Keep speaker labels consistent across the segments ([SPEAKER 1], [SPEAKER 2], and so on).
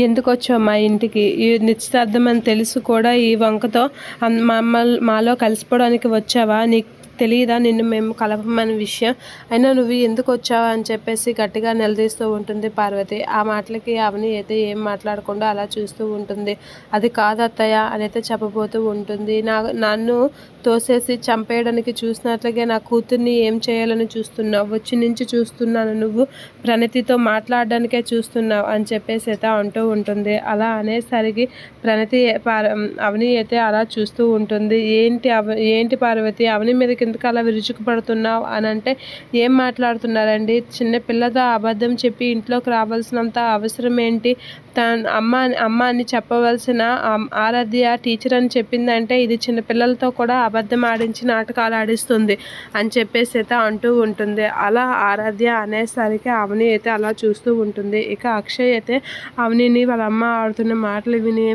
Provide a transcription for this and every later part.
[SPEAKER 1] ఎందుకొచ్చావు మా ఇంటికి? ఈ నిశ్చితార్థం అని తెలుసు కూడా ఈ వంకతో మాలో కలిసిపోవడానికి వచ్చావా? నీకు తెలియదా నిన్ను మేము కలపమని విషయం? అయినా నువ్వు ఎందుకు వచ్చావా అని చెప్పేసి గట్టిగా నిలదీస్తూ ఉంటుంది పార్వతి. ఆ మాటలకి అవని అయితే ఏం మాట్లాడకుండా అలా చూస్తూ ఉంటుంది. అది కాదు అత్తయ్య అని అయితే చెప్పబోతూ ఉంటుంది. నన్ను తోసేసి చంపేయడానికి చూసినట్లుగా నా కూతుర్ని ఏం చేయాలని చూస్తున్నావు? వచ్చి నుంచి చూస్తున్నాను, నువ్వు ప్రణతితో మాట్లాడడానికే చూస్తున్నావు అని చెప్పేసి అయితే అంటూ ఉంటుంది. అలా అనేసరికి ప్రణతి అవని అయితే అలా చూస్తూ ఉంటుంది. ఏంటి పార్వతి, అవని మీదకి ఎందుకు అలా విరుచుకుపడుతున్నావు అని అంటే, ఏం మాట్లాడుతున్నారండి? చిన్న పిల్లతో అబద్ధం చెప్పి ఇంట్లోకి రావాల్సినంత అవసరం ఏంటి? అమ్మ అని చెప్పవలసిన ఆరాధ్య టీచర్ అని చెప్పిందంటే ఇది చిన్నపిల్లలతో కూడా అబద్ధం ఆడించి నాటకాలు ఆడిస్తుంది అని చెప్పేసి అయితే అంటూ ఉంటుంది. అలా ఆరాధ్య అనేసరికి అవని అయితే అలా చూస్తూ ఉంటుంది. ఇక అక్షయ్ అయితే అవనిని వాళ్ళ అమ్మ ఆడుతున్న మాటలు విని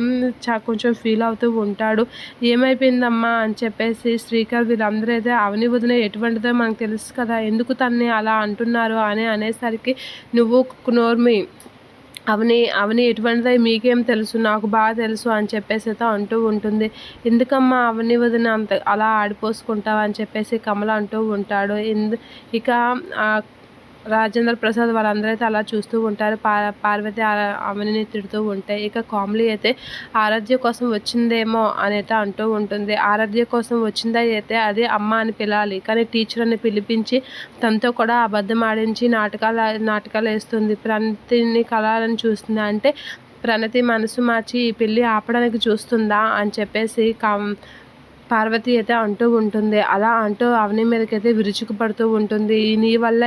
[SPEAKER 1] కొంచెం ఫీల్ అవుతూ ఉంటాడు. ఏమైపోయిందమ్మా అని చెప్పేసి శ్రీకర్ వీళ్ళందరూ అయితే అవని వదిన ఎటువంటిదో మనకు తెలుసు కదా, ఎందుకు తన్ని అలా అంటున్నారు అని అనేసరికి, నువ్వు నోర్మి, అవని ఎటువంటిదో మీకేం తెలుసు, నాకు బాగా తెలుసు అని చెప్పేసి అయితే అంటూ ఉంటుంది. ఎందుకమ్మా అవని వదిన అంత అలా ఆడిపోసుకుంటావు అని చెప్పేసి కమల అంటూ ఉంటాడు. ఇక రాజేంద్ర ప్రసాద్ వాళ్ళందరూ అయితే అలా చూస్తూ ఉంటారు. పార్వతి అవనిని తిడుతూ ఉంటాయి. ఇక కామ్లీ అయితే ఆరాధ్య కోసం వచ్చిందేమో అని అయితే అంటూ ఉంటుంది. ఆరాధ్య కోసం వచ్చిందా అయితే అది అమ్మ అని పిలాలి, కానీ టీచర్ అని పిలిపించి తనతో కూడా అబద్ధం ఆడించి నాటకాలు వేస్తుంది. ప్రణతిని కలాలని చూస్తుంది. అంటే ప్రణతి మనసు మార్చి ఈ పెళ్ళి ఆపడానికి చూస్తుందా అని చెప్పేసి పార్వతి అయితే అంటూ ఉంటుంది. అలా అంటూ అవని మీదకైతే విరుచుకుపడుతూ ఉంటుంది. నీ వల్ల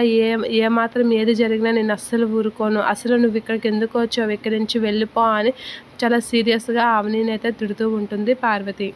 [SPEAKER 1] ఏమాత్రం ఏది జరిగినా నేను అస్సలు ఊరుకోను, అసలు నువ్వు ఇక్కడికి ఎందుకు వచ్చావు, ఇక్కడి నుంచి వెళ్ళిపో అని చాలా సీరియస్గా అవనిని అయితే తిడుతూ ఉంటుంది పార్వతి.